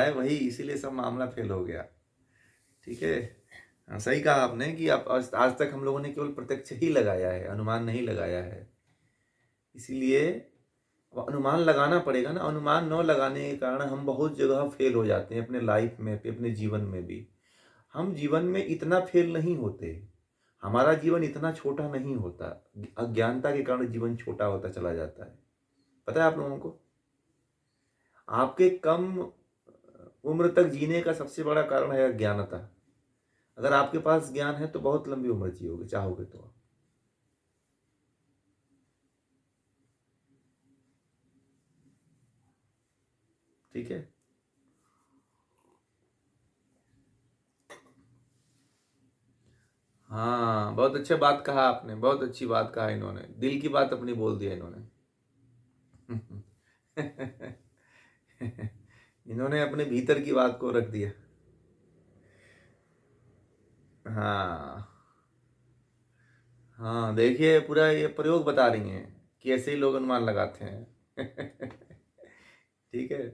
लगाए वही, इसीलिए सब मामला फेल हो गया। ठीक है। हाँ, सही कहा आपने कि आप आज आज तक हम लोगों ने केवल प्रत्यक्ष ही लगाया है, अनुमान नहीं लगाया है। इसीलिए अब अनुमान लगाना पड़ेगा ना। अनुमान न लगाने के कारण हम बहुत जगह फेल हो जाते हैं, अपने लाइफ में भी, अपने जीवन में भी। हम जीवन में इतना फेल नहीं होते, हमारा जीवन इतना छोटा नहीं होता। अज्ञानता के कारण जीवन छोटा होता चला जाता है। पता है आप लोगों को, आपके कम उम्र तक जीने का सबसे बड़ा कारण है अज्ञानता। अगर आपके पास ज्ञान है तो बहुत लंबी उम्र जियोगे, चाहोगे तो आप। ठीक है। हाँ, बहुत अच्छा बात कहा आपने, बहुत अच्छी बात कहा। इन्होंने दिल की बात अपनी बोल दिया इन्होंने। इन्होंने अपने भीतर की बात को रख दिया। हाँ हाँ, देखिए पूरा ये प्रयोग बता रही हैं कि ऐसे ही लोग अनुमान लगाते हैं। ठीक है।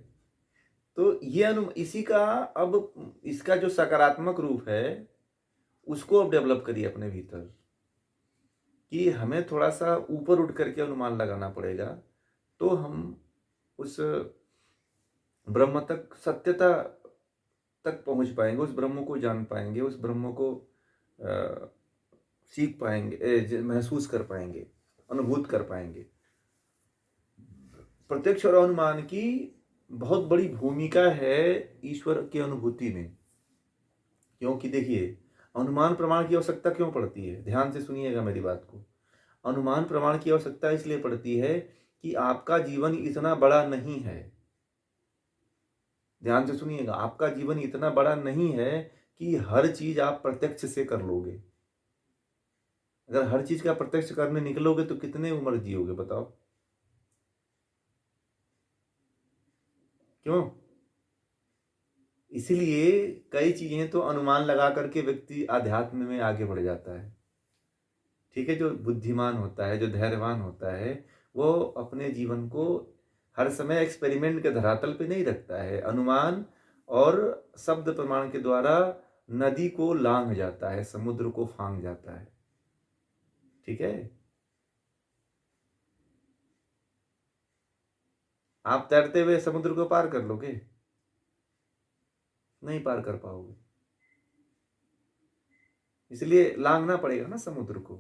तो ये इसी का, अब इसका जो सकारात्मक रूप है उसको अब डेवलप करिए अपने भीतर, कि हमें थोड़ा सा ऊपर उठ करके अनुमान लगाना पड़ेगा, तो हम उस ब्रह्म तक, सत्यता तक पहुंच पाएंगे, उस ब्रह्म को जान पाएंगे, उस ब्रह्म को सीख पाएंगे, महसूस कर पाएंगे, अनुभूत कर पाएंगे। प्रत्यक्ष और अनुमान की बहुत बड़ी भूमिका है ईश्वर की अनुभूति में। क्योंकि देखिए, अनुमान प्रमाण की आवश्यकता क्यों पड़ती है, ध्यान से सुनिएगा मेरी बात को। अनुमान प्रमाण की आवश्यकता इसलिए पड़ती है कि आपका जीवन इतना बड़ा नहीं है। ध्यान से सुनिएगा, आपका जीवन इतना बड़ा नहीं है कि हर चीज आप प्रत्यक्ष से कर लोगे। अगर हर चीज का प्रत्यक्ष करने निकलोगे तो कितने उम्र जियोगे बताओ। क्यों? इसलिए कई चीजें तो अनुमान लगा करके व्यक्ति आध्यात्म में आगे बढ़ जाता है। ठीक है। जो बुद्धिमान होता है, जो धैर्यवान होता है, वो अपने जीवन को हर समय एक्सपेरिमेंट के धरातल पे नहीं रखता है। अनुमान और शब्द प्रमाण के द्वारा नदी को लांघ जाता है, समुद्र को फांग जाता है। ठीक है। आप तैरते हुए समुद्र को पार कर लोगे? नहीं पार कर पाओगे। इसलिए लांघना पड़ेगा ना समुद्र को।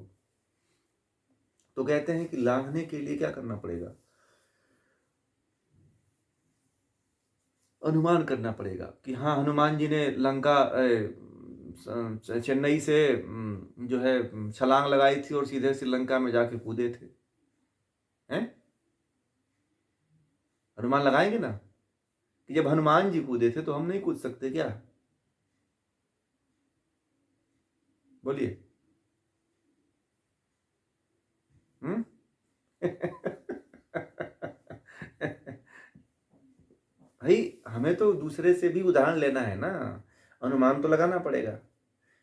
तो कहते हैं कि लांघने के लिए क्या करना पड़ेगा? अनुमान करना पड़ेगा कि हाँ, हनुमान जी ने लंका चेन्नई से जो है छलांग लगाई थी और सीधे श्रीलंका में जाके कूदे थे। हैं? अनुमान लगाएंगे ना कि जब हनुमान जी कूदे थे तो हम नहीं कूद सकते क्या? बोलिए। हम्म। भाई, हमें तो दूसरे से भी उदाहरण लेना है ना, अनुमान तो लगाना पड़ेगा।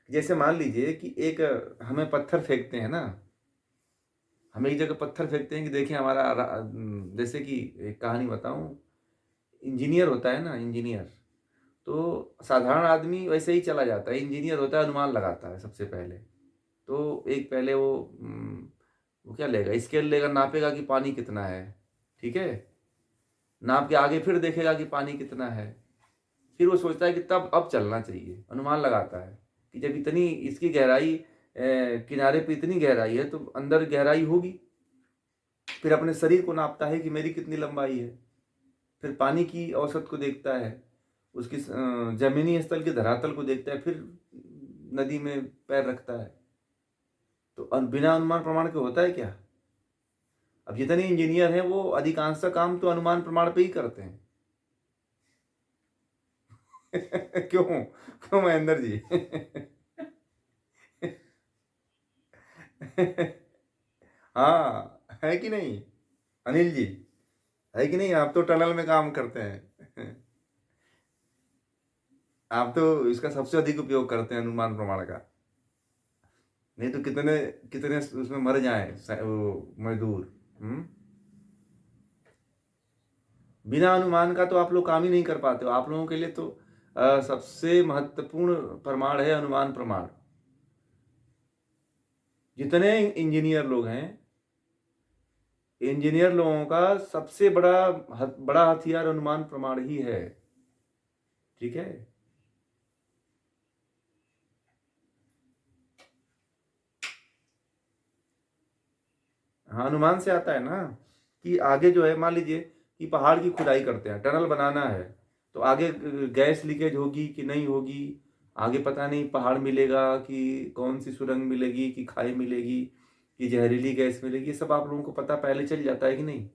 जैसे मान लीजिए कि एक, हमें पत्थर फेंकते हैं ना, हम एक जगह पत्थर फेंकते हैं कि देखिए हमारा जैसे कि एक कहानी बताऊं, इंजीनियर होता है ना, इंजीनियर, तो साधारण आदमी वैसे ही चला जाता है, इंजीनियर होता है अनुमान लगाता है सबसे पहले। तो एक पहले वो क्या लेगा, स्केल लेगा, नापेगा कि पानी कितना है। ठीक है। नाप के आगे फिर देखेगा कि पानी कितना है। फिर वो सोचता है कि तब अब चलना चाहिए, अनुमान लगाता है कि जब इतनी इसकी गहराई, किनारे पे इतनी गहराई है तो अंदर गहराई होगी। फिर अपने शरीर को नापता है कि मेरी कितनी लंबाई है। फिर पानी की औसत को देखता है, उसकी जमीनी स्थल के धरातल को देखता है, फिर नदी में पैर रखता है। तो बिना अनुमान प्रमाण के होता है क्या? अब जितने इंजीनियर हैं वो अधिकांश काम तो अनुमान प्रमाण पे ही करते हैं। क्यों? क्यों महेंद्र जी? हाँ, है कि नहीं अनिल जी? है कि नहीं? आप तो टनल में काम करते हैं। आप तो इसका सबसे अधिक उपयोग करते हैं अनुमान प्रमाण का। नहीं तो कितने कितने उसमें मर जाए वो मजदूर। हम्म। बिना अनुमान का तो आप लोग काम ही नहीं कर पाते हो। आप लोगों के लिए तो सबसे महत्वपूर्ण प्रमाण है अनुमान प्रमाण। जितने इंजीनियर लोग हैं, इंजीनियर लोगों का सबसे बड़ा हथियार अनुमान प्रमाण ही है। ठीक है। हाँ, अनुमान से आता है ना कि आगे जो है, मान लीजिए कि पहाड़ की खुदाई करते हैं, टनल बनाना है, तो आगे गैस लीकेज होगी कि नहीं होगी, आगे पता नहीं पहाड़ मिलेगा कि कौन सी सुरंग मिलेगी कि खाई मिलेगी कि जहरीली गैस मिलेगी, ये सब आप लोगों को पता पहले चल जाता है कि नहीं?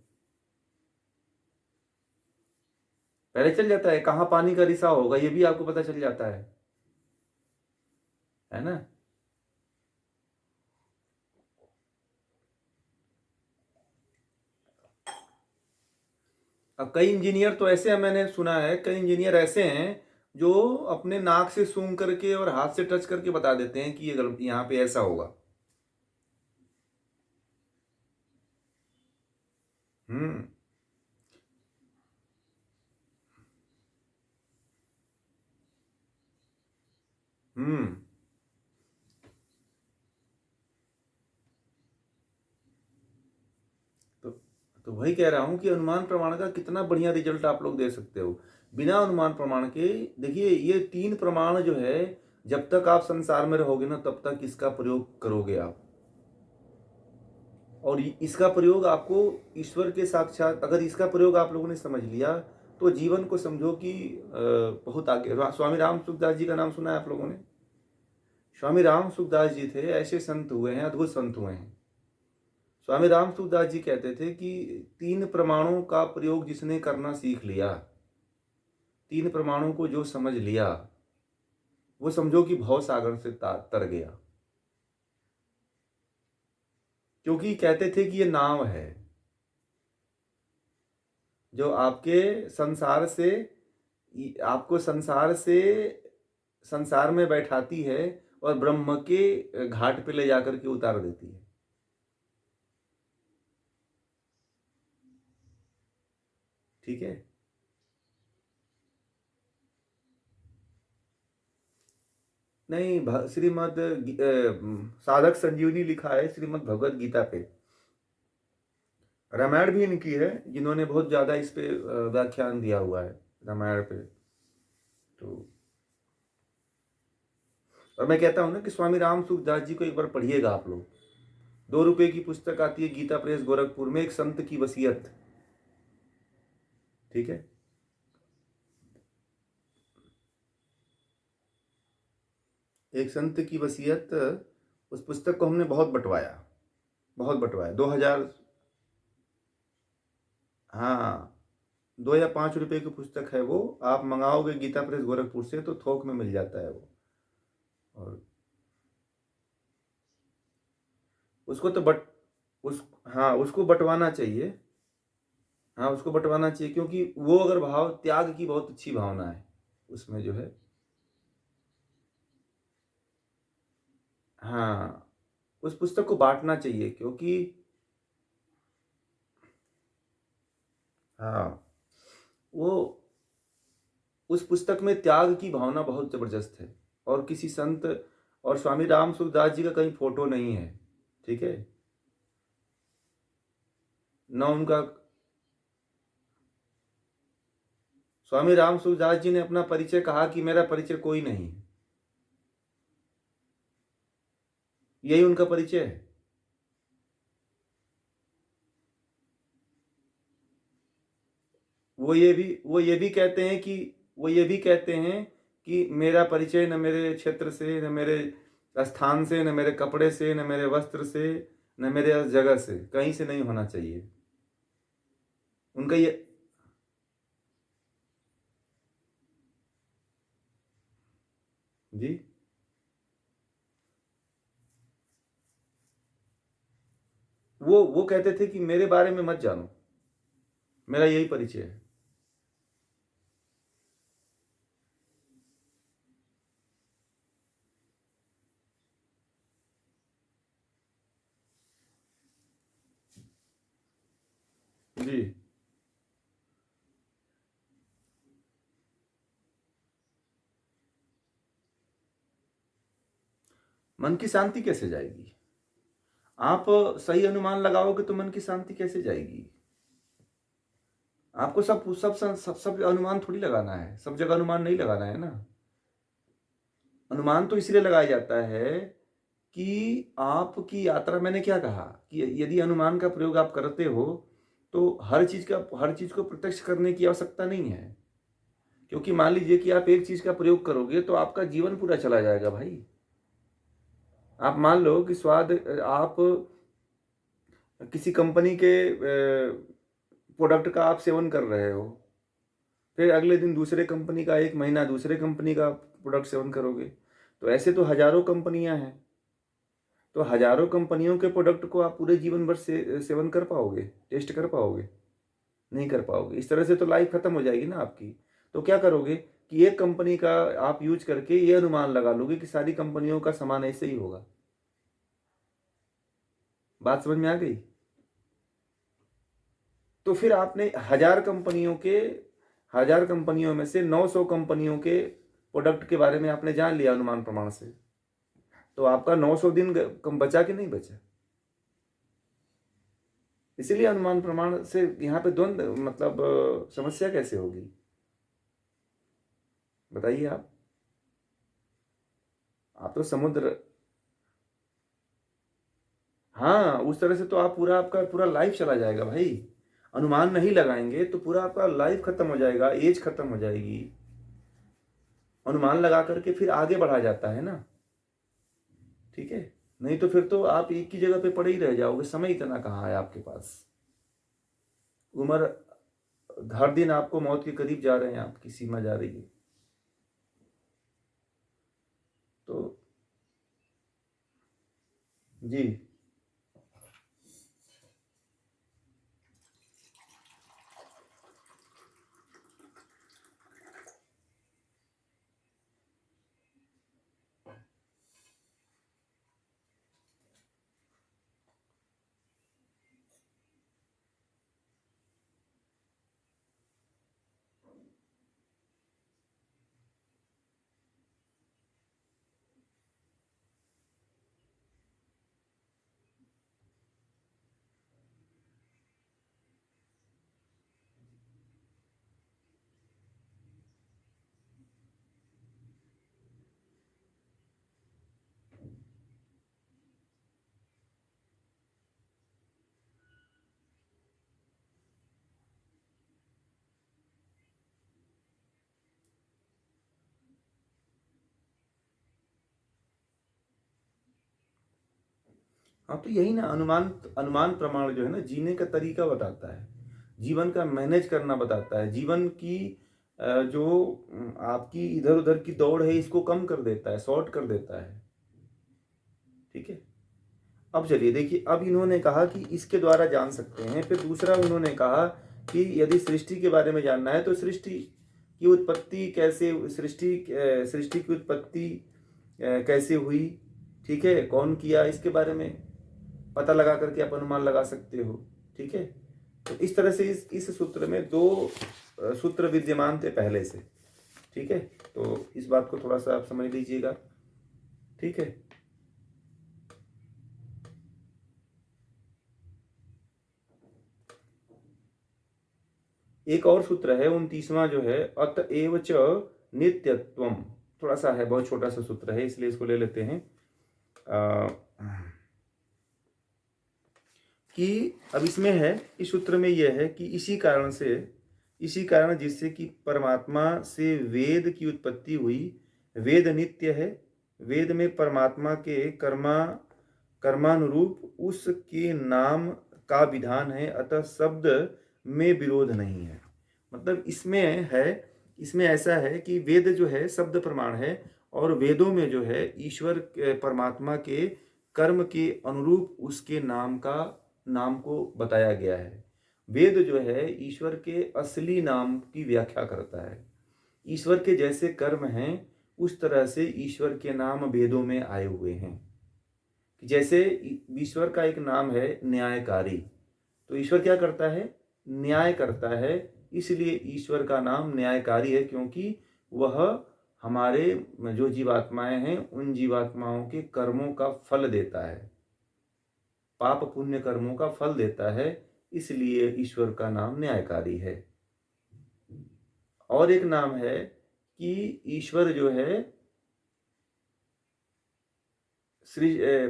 पहले चल जाता है। कहाँ पानी का रिसाव होगा ये भी आपको पता चल जाता है ना? अब कई इंजीनियर तो ऐसे हैं, मैंने सुना है कई इंजीनियर ऐसे हैं जो अपने नाक से सूंघ करके और हाथ से टच करके बता देते हैं कि ये गलत, यहाँ पे ऐसा होगा। हम्म। हम्म। तो तो वही कह रहा हूं कि अनुमान प्रमाण का कितना बढ़िया रिजल्ट आप लोग दे सकते हो बिना अनुमान प्रमाण के। देखिए, ये 3 प्रमाण जो है, जब तक आप संसार में रहोगे ना तब तक इसका प्रयोग करोगे आप। और इसका प्रयोग आपको ईश्वर के साक्षात, अगर इसका प्रयोग आप लोगों ने समझ लिया तो जीवन को समझो कि बहुत आगे। स्वामी राम सुखदास जी का नाम सुना है आप लोगों ने? स्वामी राम सुखदास जी थे, ऐसे संत हुए हैं, अद्भुत संत हुए हैं। स्वामी राम सुखदास जी कहते थे कि 3 प्रमाणों का प्रयोग जिसने करना सीख लिया, 3 प्रमाणों को जो समझ लिया, वो समझो कि भव सागर से तर गया। क्योंकि कहते थे कि ये नाव है जो आपको संसार में बैठाती है और ब्रह्म के घाट पे ले जाकर के उतार देती है। ठीक है। नहीं, साधक संजीवनी लिखा है श्रीमद् भगवत गीता पे। रामायण भी इनकी है, जिन्होंने बहुत ज्यादा इस पे व्याख्यान दिया हुआ है रामायण पे। तो और मैं कहता हूँ ना कि स्वामी राम सुखदास जी को एक बार पढ़िएगा आप लोग। 2 रुपए की पुस्तक आती है गीता प्रेस गोरखपुर में, एक संत की वसीयत। ठीक है। एक संत की वसीयत, उस पुस्तक को हमने बहुत बंटवाया, बहुत बंटवाया। 2000, हाँ, 2 या 5 रुपए की पुस्तक है वो। आप मंगाओगे गीता प्रेस गोरखपुर से तो थोक में मिल जाता है वो। और उसको तो बट उस हाँ, उसको बंटवाना चाहिए। हाँ, उसको बंटवाना चाहिए, क्योंकि वो अगर भाव त्याग की बहुत अच्छी भावना है उसमें जो है। हाँ, उस पुस्तक को बांटना चाहिए, क्योंकि हाँ, वो उस पुस्तक में त्याग की भावना बहुत जबरदस्त है। और किसी संत, और स्वामी राम सुखदास जी का कहीं फोटो नहीं है। ठीक है। न उनका, स्वामी राम सुखदास जी ने अपना परिचय कहा कि मेरा परिचय कोई नहीं है। यही उनका परिचय है। वो ये भी कहते हैं कि मेरा परिचय न मेरे क्षेत्र से, न मेरे स्थान से, न मेरे कपड़े से, न मेरे वस्त्र से, न मेरे जगह से, कहीं से नहीं होना चाहिए। उनका ये, जी, वो कहते थे कि मेरे बारे में मत जानो, मेरा यही परिचय है। जी। मन की शांति कैसे जाएगी? आप सही अनुमान लगाओगे तो मन की शांति कैसे जाएगी? आपको सब अनुमान थोड़ी लगाना है, सब जगह अनुमान नहीं लगाना है ना। अनुमान तो इसलिए लगाया जाता है कि आपकी यात्रा, मैंने क्या कहा कि यदि अनुमान का प्रयोग आप करते हो तो हर चीज को प्रत्यक्ष करने की आवश्यकता नहीं है। क्योंकि मान लीजिए कि आप एक चीज का प्रयोग करोगे तो आपका जीवन पूरा चला जाएगा भाई। आप मान लो कि आप किसी कंपनी के प्रोडक्ट का आप सेवन कर रहे हो, फिर अगले दिन दूसरे कंपनी का, एक महीना दूसरे कंपनी का प्रोडक्ट सेवन करोगे, तो ऐसे तो हजारों कंपनियां हैं। तो हजारों कंपनियों के प्रोडक्ट को आप पूरे जीवन भर सेवन कर पाओगे, टेस्ट कर पाओगे? नहीं कर पाओगे। इस तरह से तो लाइफ खत्म हो जाएगी ना आपकी। तो क्या करोगे कि एक कंपनी का आप यूज करके ये अनुमान लगा लोगे कि सारी कंपनियों का सामान ऐसे ही होगा। बात समझ में आ गई? तो फिर आपने 1000 कंपनियों में से 900 कंपनियों के प्रोडक्ट के बारे में आपने जान लिया अनुमान प्रमाण से, तो आपका 900 दिन कम बचा कि नहीं बचा? इसीलिए अनुमान प्रमाण से यहाँ पे द्वंद्व, मतलब समस्या कैसे होगी बताइए आप तो समुद्र। हाँ, उस तरह से तो आपका पूरा लाइफ चला जाएगा भाई। अनुमान नहीं लगाएंगे तो पूरा आपका लाइफ खत्म हो जाएगा, एज खत्म हो जाएगी। अनुमान लगा करके फिर आगे बढ़ा जाता है ना, ठीक है। नहीं तो फिर तो आप एक ही जगह पे पड़े ही रह जाओगे। समय इतना कहाँ है आपके पास? उम्र, हर दिन आपको मौत के करीब जा रहे हैं, आपकी सीमा जा रही है। तो जी, हाँ, तो यही ना, अनुमान अनुमान प्रमाण जो है ना, जीने का तरीका बताता है, जीवन का मैनेज करना बताता है, जीवन की जो आपकी इधर उधर की दौड़ है इसको कम कर देता है, शॉर्ट कर देता है, ठीक है। अब चलिए देखिए, अब इन्होंने कहा कि इसके द्वारा जान सकते हैं। फिर दूसरा उन्होंने कहा कि यदि सृष्टि के बारे में जानना है तो सृष्टि की उत्पत्ति कैसे, सृष्टि की उत्पत्ति कैसे हुई, ठीक है, कौन किया, इसके बारे में पता लगा करके आप अनुमान लगा सकते हो, ठीक है। तो इस तरह से इस सूत्र में दो सूत्र विद्यमान थे पहले से, ठीक है। तो इस बात को थोड़ा सा आप समझ लीजिएगा, ठीक है। एक और सूत्र है 29वां जो है, अतएव च नित्यत्वम। थोड़ा सा है, बहुत छोटा सा सूत्र है, इसलिए इसको ले लेते हैं। कि अब इसमें है, इस सूत्र में यह है कि इसी कारण जिससे कि परमात्मा से वेद की उत्पत्ति हुई, वेद नित्य है, वेद में परमात्मा के कर्मानुरूप उसके नाम का विधान है, अतः शब्द में विरोध नहीं है। मतलब इसमें ऐसा है कि वेद जो है शब्द प्रमाण है, और वेदों में जो है ईश्वर परमात्मा के कर्म के अनुरूप उसके नाम को बताया गया है। वेद जो है ईश्वर के असली नाम की व्याख्या करता है। ईश्वर के जैसे कर्म हैं उस तरह से ईश्वर के नाम वेदों में आए हुए हैं। जैसे ईश्वर का एक नाम है न्यायकारी, तो ईश्वर क्या करता है? न्याय करता है, इसलिए ईश्वर का नाम न्यायकारी है, क्योंकि वह हमारे जो जीवात्माएं हैं उन जीवात्माओं के कर्मों का फल देता है, पाप पुण्य कर्मों का फल देता है, इसलिए ईश्वर का नाम न्यायकारी है। और एक नाम है कि ईश्वर जो है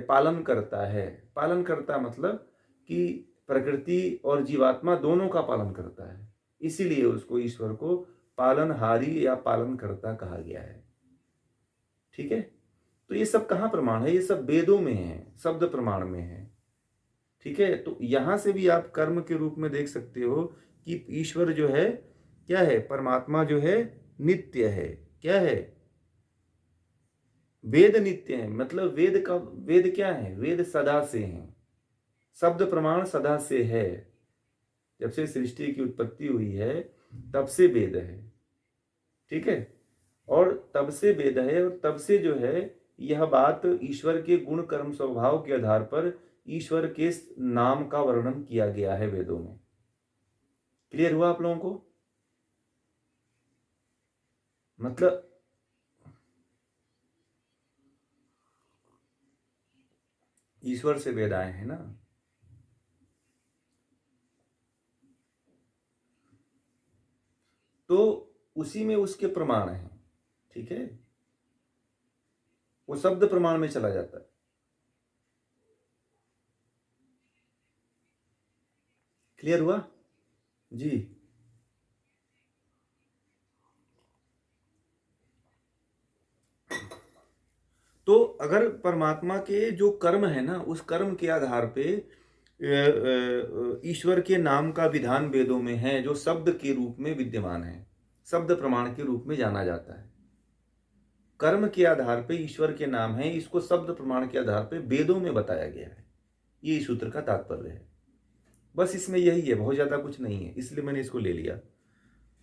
पालन करता है। पालन करता मतलब कि प्रकृति और जीवात्मा दोनों का पालन करता है, इसीलिए उसको ईश्वर को पालनहारी या पालनकर्ता कहा गया है। ठीक है, तो ये सब कहाँ प्रमाण है? ये सब वेदों में है, शब्द प्रमाण में है। ठीक है, तो यहां से भी आप कर्म के रूप में देख सकते हो कि ईश्वर जो है क्या है? परमात्मा जो है नित्य है। क्या है? वेद नित्य है, मतलब वेद क्या है? वेद सदा से है, शब्द प्रमाण सदा से है। जब से सृष्टि की उत्पत्ति हुई है तब से वेद है। ठीक है, और तब से वेद है, और तब से जो है यह बात ईश्वर के गुण कर्म स्वभाव के आधार पर ईश्वर के नाम का वर्णन किया गया है वेदों में। क्लियर हुआ आप लोगों को? मतलब ईश्वर से वेद आए हैं ना। तो उसी में उसके प्रमाण हैं। ठीक है, वो शब्द प्रमाण में चला जाता है। क्लियर हुआ जी? तो अगर परमात्मा के जो कर्म है ना, उस कर्म के आधार पे ईश्वर के नाम का विधान वेदों में है, जो शब्द के रूप में विद्यमान है, शब्द प्रमाण के रूप में जाना जाता है। कर्म के आधार पे ईश्वर के नाम है, इसको शब्द प्रमाण के आधार पे वेदों में बताया गया है। ये इस सूत्र का तात्पर्य है। बस इसमें यही है, बहुत ज्यादा कुछ नहीं है, इसलिए मैंने इसको ले लिया।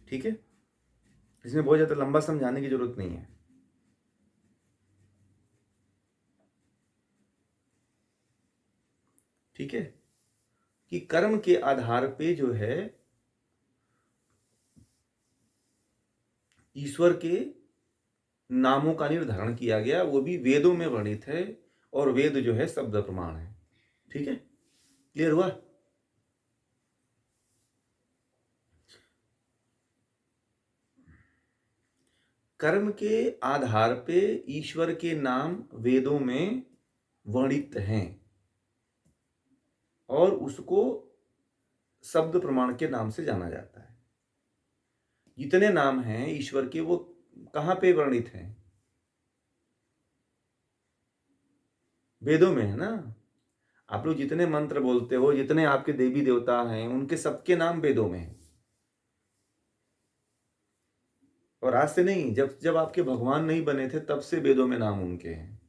ठीक है, इसमें बहुत ज्यादा लंबा समझाने की जरूरत नहीं है। ठीक है, कि कर्म के आधार पे जो है ईश्वर के नामों का निर्धारण किया गया, वो भी वेदों में वर्णित है, और वेद जो है शब्द प्रमाण है। ठीक है, क्लियर हुआ? कर्म के आधार पे ईश्वर के नाम वेदों में वर्णित हैं, और उसको शब्द प्रमाण के नाम से जाना जाता है। जितने नाम हैं ईश्वर के, वो कहां पे वर्णित हैं? वेदों में है ना। आप लोग जितने मंत्र बोलते हो, जितने आपके देवी देवता हैं, उनके सबके नाम वेदों में हैं। और आज से नहीं, जब जब आपके भगवान नहीं बने थे तब से वेदों में नाम उनके हैं।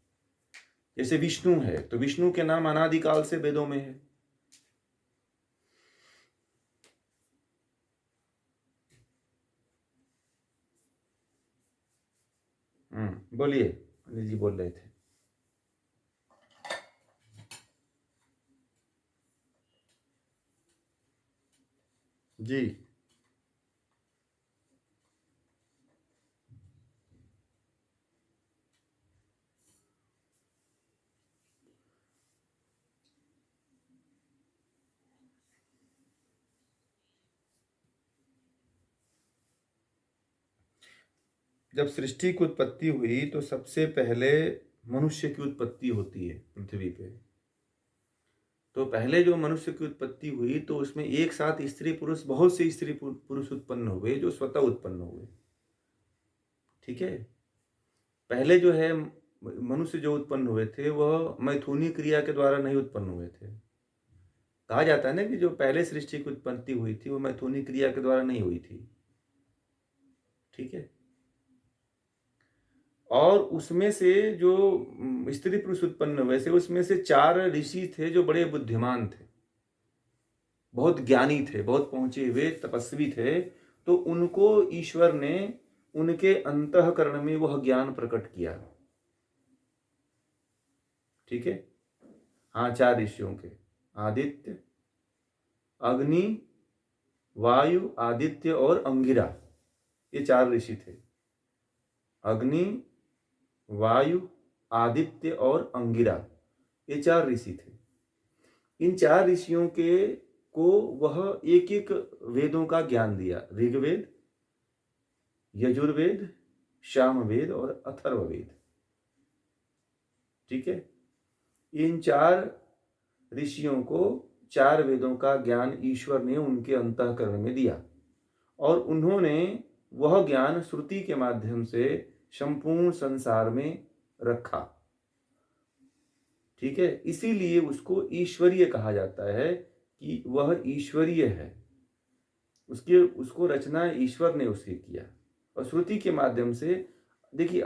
जैसे विष्णु है, तो विष्णु के नाम अनादिकाल से वेदों में है। बोलिए, अनिल जी बोल रहे थे। जी, जब सृष्टि की उत्पत्ति हुई तो सबसे पहले मनुष्य की उत्पत्ति होती है पृथ्वी पे। तो पहले जो मनुष्य की उत्पत्ति हुई तो उसमें एक साथ स्त्री पुरुष, बहुत से स्त्री पुरुष उत्पन्न हुए, जो स्वतः उत्पन्न हुए। ठीक है, पहले जो है मनुष्य जो उत्पन्न हुए थे वह मैथुनी क्रिया के द्वारा नहीं उत्पन्न हुए थे। कहा जाता है ना कि जो पहले सृष्टि की उत्पत्ति हुई थी वो मैथुनी क्रिया के द्वारा नहीं हुई थी। ठीक है, और उसमें से जो स्त्री पुरुष उत्पन्न हुए थे, उसमें से 4 ऋषि थे जो बड़े बुद्धिमान थे, बहुत ज्ञानी थे, बहुत पहुंचे हुए तपस्वी थे। तो उनको ईश्वर ने उनके अंतःकरण में वह ज्ञान प्रकट किया। ठीक है, हाँ, 4 ऋषियों के, आदित्य, अग्नि, वायु, आदित्य और अंगिरा, ये 4 ऋषि थे। अग्नि, वायु, आदित्य और अंगिरा, ये 4 ऋषि थे। इन 4 ऋषियों के को वह एक एक वेदों का ज्ञान दिया, ऋग्वेद, यजुर्वेद, सामवेद और अथर्ववेद। ठीक है, इन 4 ऋषियों को 4 वेदों का ज्ञान ईश्वर ने उनके अंतःकरण में दिया और उन्होंने वह ज्ञान श्रुति के माध्यम से संपूर्ण संसार में रखा। ठीक है, इसीलिए उसको ईश्वरीय कहा जाता है कि वह ईश्वरीय है, उसको रचना ईश्वर ने उसे किया। और श्रुति के माध्यम से देखिए,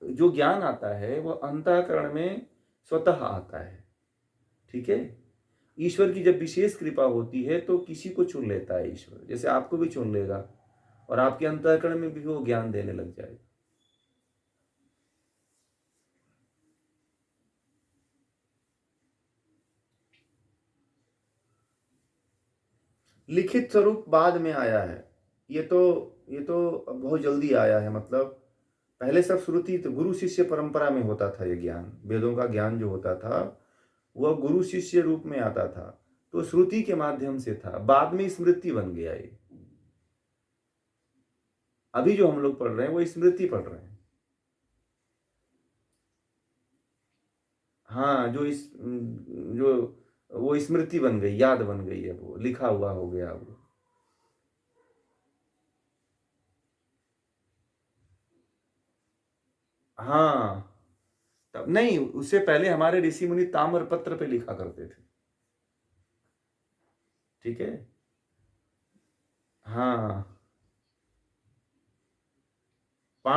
जो ज्ञान आता है वह अंतःकरण में स्वतः आता है। ठीक है, ईश्वर की जब विशेष कृपा होती है तो किसी को चुन लेता है ईश्वर, जैसे आपको भी चुन लेगा और आपके अंतःकरण में भी वो ज्ञान देने लग जाएगा। लिखित स्वरूप बाद में आया है, ये तो बहुत जल्दी आया है। मतलब पहले सब श्रुति तो गुरु शिष्य परंपरा में होता था, ये ज्ञान, वेदों का ज्ञान जो होता था वह गुरु शिष्य रूप में आता था, तो श्रुति के माध्यम से था, बाद में स्मृति बन गया ये। अभी जो हम लोग पढ़ रहे हैं वो स्मृति पढ़ रहे हैं। हाँ, जो वो स्मृति बन गई, याद बन गई है, वो लिखा हुआ हो गया वो। हाँ, तब नहीं, उससे पहले हमारे ऋषि मुनि ताम्र पत्र पे लिखा करते थे। ठीक है, हाँ, पा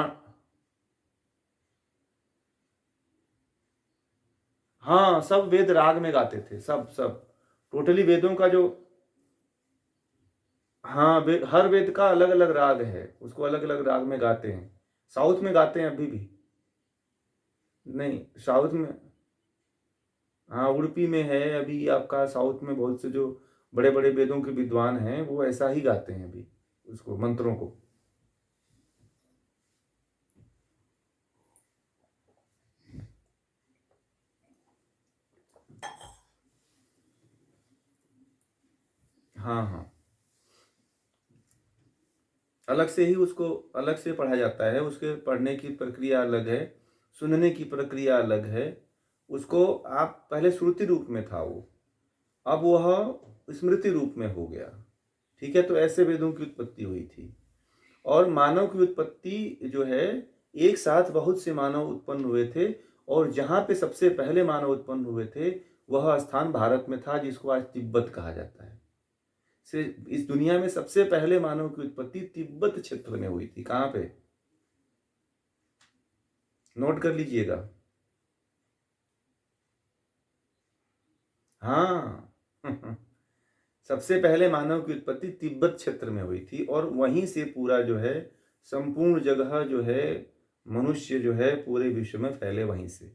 हाँ, सब वेद राग में गाते थे, सब सब टोटली वेदों का जो, हाँ, हर वेद का अलग अलग राग है, उसको अलग अलग राग में गाते हैं। साउथ में गाते हैं अभी भी। नहीं, साउथ में, हाँ, उड़पी में है अभी आपका, साउथ में बहुत से जो बड़े बड़े वेदों के विद्वान हैं वो ऐसा ही गाते हैं अभी उसको, मंत्रों को। हाँ हाँ, अलग से ही उसको अलग से पढ़ा जाता है, उसके पढ़ने की प्रक्रिया अलग है, सुनने की प्रक्रिया अलग है। उसको आप पहले श्रुति रूप में था वो, अब वह स्मृति रूप में हो गया। ठीक है, तो ऐसे वेदों की उत्पत्ति हुई थी। और मानव की उत्पत्ति जो है, एक साथ बहुत से मानव उत्पन्न हुए थे, और जहाँ पे सबसे पहले मानव उत्पन्न हुए थे वह स्थान भारत में था, जिसको आज तिब्बत कहा जाता है। से इस दुनिया में सबसे पहले मानव की उत्पत्ति तिब्बत क्षेत्र में हुई थी। कहाँ पे, नोट कर लीजिएगा। हाँ सबसे पहले मानव की उत्पत्ति तिब्बत क्षेत्र में हुई थी, और वहीं से पूरा जो है संपूर्ण जगह जो है, मनुष्य जो है पूरे विश्व में फैले वहीं से।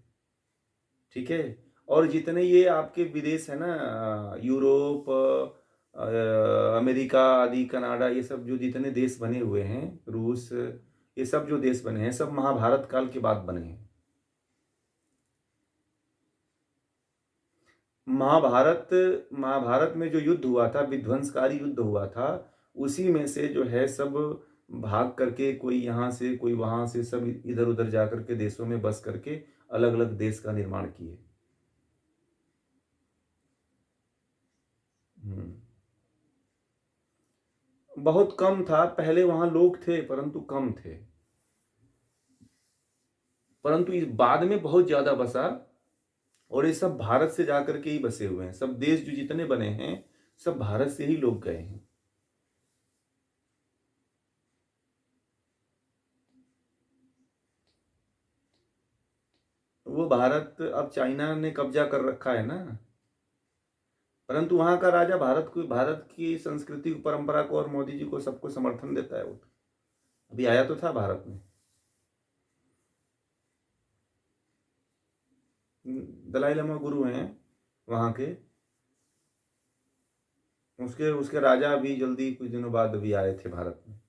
ठीक है, और जितने ये आपके विदेश है ना, यूरोप, अमेरिका आदि, कनाडा, ये सब जो जितने देश बने हुए हैं, रूस, ये सब जो देश बने हैं सब महाभारत काल के बाद बने हैं। महाभारत महाभारत में जो युद्ध हुआ था, विध्वंसकारी युद्ध हुआ था, उसी में से जो है सब भाग करके, कोई यहाँ से कोई वहाँ से, सब इधर उधर जा करके देशों में बस करके अलग अलग देश का निर्माण किए। बहुत कम था पहले, वहाँ लोग थे परंतु कम थे, परंतु इस बाद में बहुत ज्यादा बसा। और ये सब भारत से जाकर के ही बसे हुए हैं, सब देश जो जितने बने हैं सब भारत से ही लोग गए हैं। वो भारत अब चाइना ने कब्जा कर रखा है ना, परंतु वहां का राजा भारत की संस्कृति परंपरा को और मोदी जी को सबको समर्थन देता है। वो तो अभी आया तो था भारत में। दलाई लामा गुरु हैं वहां के, उसके उसके राजा अभी जल्दी कुछ दिनों बाद अभी आए थे भारत में।